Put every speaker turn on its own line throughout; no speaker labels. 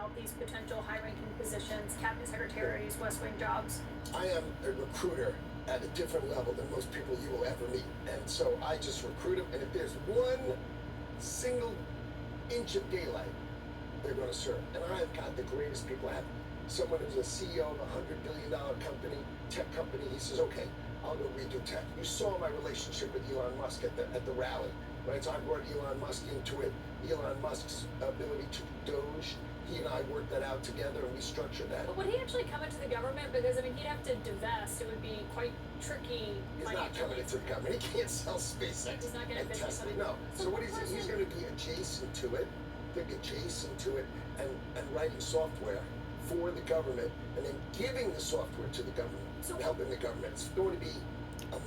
about these potential high-ranking positions, cabinet secretaries, West Wing jobs?
I am a recruiter at a different level than most people you will ever meet. And so I just recruit them, and if there's one single inch of daylight, they're going to serve. And I have got the greatest people. I have someone who's a CEO of a $100 billion company, tech company. He says, okay, I'll go redo tech. You saw my relationship with Elon Musk at the rally, right? So I brought Elon Musk into it. Elon Musk's ability to Doge, he and I worked that out together, and we structured that.
But would he actually come into the government? Because, I mean, he'd have to divest. It would be quite tricky.
He's not coming into the government. He can't sell SpaceX.
He's not going to
Tesla. No. So what he's going to be adjacent to it, adjacent to it, and writing software for the government, and then giving the software to the government, so helping the government. It's going to be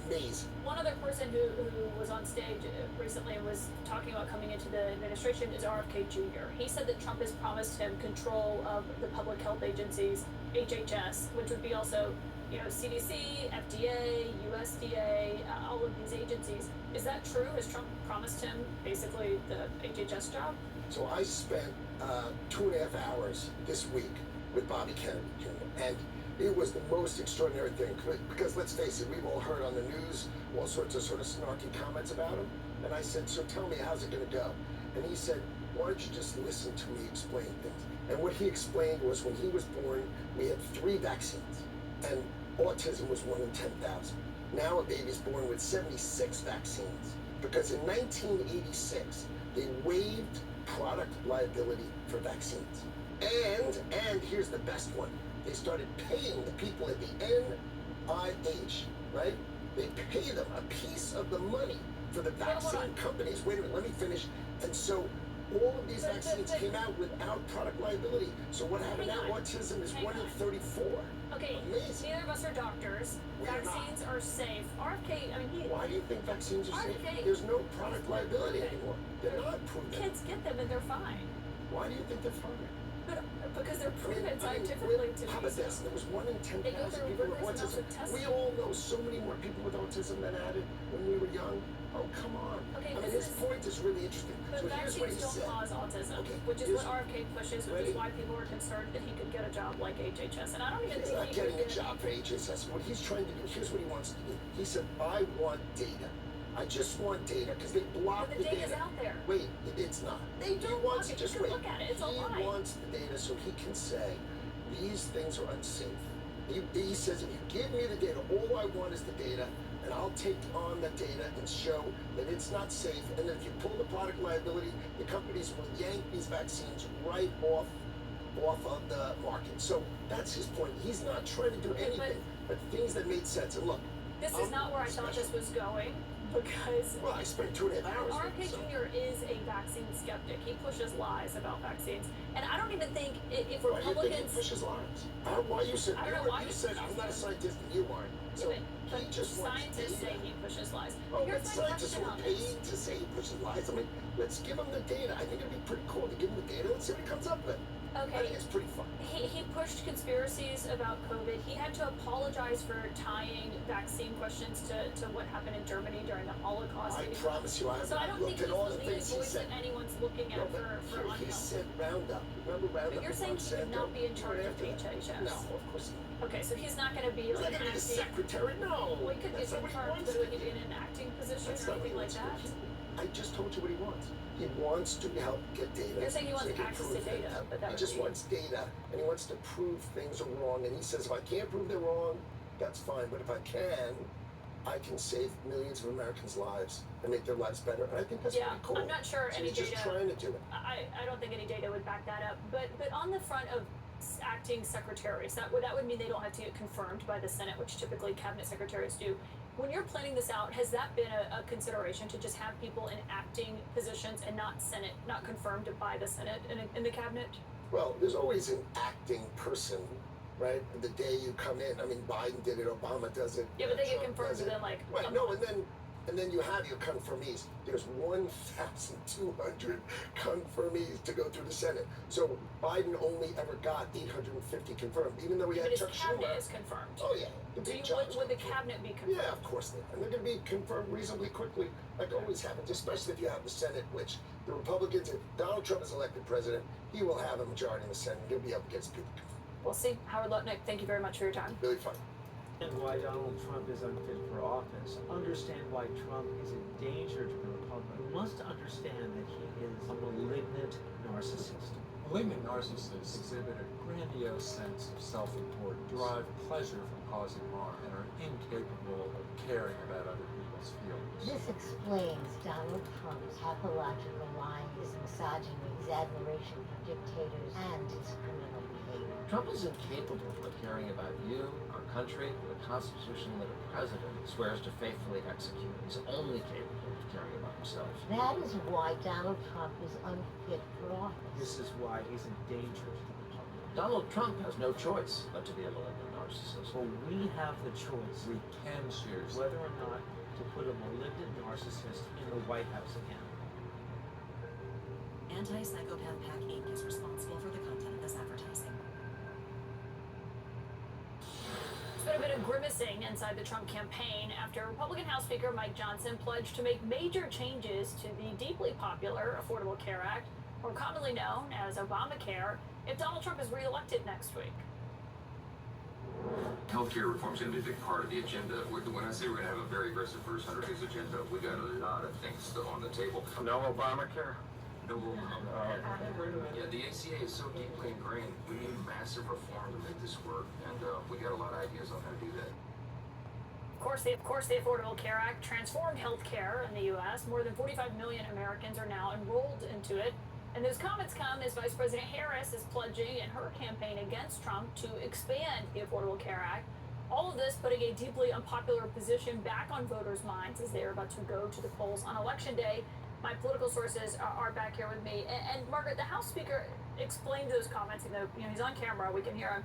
amazing.
One other person who was on stage recently and was talking about coming into the administration is RFK Jr. He said that Trump has promised him control of the public health agencies, HHS, which would be also, CDC, FDA, USDA, all of these agencies. Is that true? Has Trump promised him basically the HHS job?
So I spent 2.5 hours this week with Bobby Kennedy Jr. and it was the most extraordinary thing, because let's face it, we've all heard on the news all sorts of sort of snarky comments about him. And I said, so tell me, how's it going to go? And he said, why don't you just listen to me explain things? And what he explained was when he was born, we had 3 vaccines, and autism was 1 in 10,000. Now a baby's born with 76 vaccines, because in 1986, they waived product liability for vaccines. And here's the best one. They started paying the people at the NIH, right? They pay them a piece of the money for the vaccine companies. Wait a minute, let me finish. And so all of these vaccines came out without product liability. So what happened now? Autism is 1 in 34.
Okay,
amazing.
Neither of us are doctors. Vaccines are safe. RFK, I mean,
why do you think vaccines are safe? There's no product liability anymore. They're not proven.
Kids get them and they're fine.
Why do you think they're fine?
Because they're proven scientifically to be.
How about this? There was 1 in 10,000 people with autism. We all know so many more people with autism than had it when we were young. Oh, come on.
Okay,
I mean, his point is really interesting.
But
so here's what he
vaccines
said.
Don't cause autism,
okay,
which is what RFK pushes, which is why people are concerned that he could get a job like HHS. And I don't even
think he's not getting a job for HHS. What he's trying to do, here's what he wants to do. He said, I want data. I just want data, because they block the data.
But the data's out there.
Wait, it's not.
They don't want it.
Just
you can look at it. It's online.
He wants the data so he can say, these things are unsafe. He says, if you give me the data, all I want is the data, and I'll take on the data and show that it's not safe. And then if you pull the product liability, the companies will yank these vaccines right off of the market. So that's his point. He's not trying to do anything but things that made sense. And look,
this is not where I thought this was going. Because
I spent 2.5 hours.
RFK Jr. is a vaccine skeptic. He pushes lies about vaccines, and I don't even think if Republicans.
Why do you think he pushes lies? Why you said? You said I'm not a scientist, and you aren't. So
but
just
scientists say he pushes lies.
Oh, but scientists were paid to say he pushes lies. I mean, let's give him the data. I think it'd be pretty cool to give him the data. Let's see what he comes up with.
Okay.
I think it's pretty fun.
He pushed conspiracies about COVID. He had to apologize for tying vaccine questions to what happened in Germany during the Holocaust.
I promise you,
so I don't think
at all the
he's
things he said.
That anyone's looking at for
he said Roundup. Remember Roundup?
But you're saying he would not be in charge of HHS?
No, of course not.
Okay, so he's not going to be like
an acting secretary. No.
Well, he could be confirmed, but would he be in an acting position or anything like that?
I just told you what he wants. He wants to help get data.
You're saying he wants access to data, but that
he just wants data, and he wants to prove things are wrong. And he says, if I can't prove they're wrong, that's fine. But if I can save millions of Americans' lives and make their lives better. And I think that's pretty cool.
I'm not sure
so
any
he's
data.
Just trying to do it.
I don't think any data would back that up. But on the front of acting secretaries, that would mean they don't have to get confirmed by the Senate, which typically cabinet secretaries do. When you're planning this out, has that been a consideration to just have people in acting positions and not confirmed by the Senate in the cabinet?
Well, there's always an acting person, right? The day you come in. I mean, Biden did it, Obama does it.
Yeah, but they get confirmed within like.
Right. No, and then you have your confirmees. There's 1,200 confirmees to go through the Senate. So Biden only ever got 850 confirmed, even though he had Chuck Schumer.
But his cabinet is confirmed.
Oh yeah.
Would the cabinet be confirmed?
Yeah, of course they are. And they're going to be confirmed reasonably quickly, like always happens, especially if you have the Senate, which The Republicans, if Donald Trump is elected president, he will have a majority in the Senate. He'll be up against Peter.
We'll see. Howard Lutnick, thank you very much for your time.
Really fun.
And why Donald Trump is unfit for office. Understand why Trump is a danger to the Republic. You must understand that he is a malignant narcissist.
Malignant narcissists exhibit a grandiose sense of self-importance, derive pleasure from causing harm, and are incapable of caring about other people's feelings.
This explains Donald Trump's pathological lying, his misogyny, his admiration for dictators, and his criminal behavior.
Trump is incapable of caring about you, our country, the Constitution that a president swears to faithfully execute. He's only capable of caring about himself.
That is why Donald Trump is unfit for office.
This is why he's a danger to the Republic.
Donald Trump has no choice but to be a malignant narcissist.
But we have the choice
We can choose
whether or not to put a malignant narcissist in the White House again.
Anti-Psychopath PAC Inc. is responsible for the content of this advertising.
There's been a bit of grimacing inside the Trump campaign after Republican House Speaker Mike Johnson pledged to make major changes to the deeply popular Affordable Care Act, or commonly known as Obamacare, if Donald Trump is reelected next week.
Healthcare reform is going to be a big part of the agenda. When I say we're going to have a very aggressive first 100 days agenda, we got a lot of things still on the table.
No Obamacare?
No, yeah, the ACA is so deeply ingrained. We need massive reform to make this work, and we got a lot of ideas on how to do that.
Of course, the Affordable Care Act transformed health care in the U.S. More than 45 million Americans are now enrolled into it. And those comments come as Vice President Harris is pledging in her campaign against Trump to expand the Affordable Care Act. All of this putting a deeply unpopular position back on voters' minds as they are about to go to the polls on Election Day. My political sources are back here with me. And Margaret, the House Speaker explained those comments. He's on camera. We can hear him.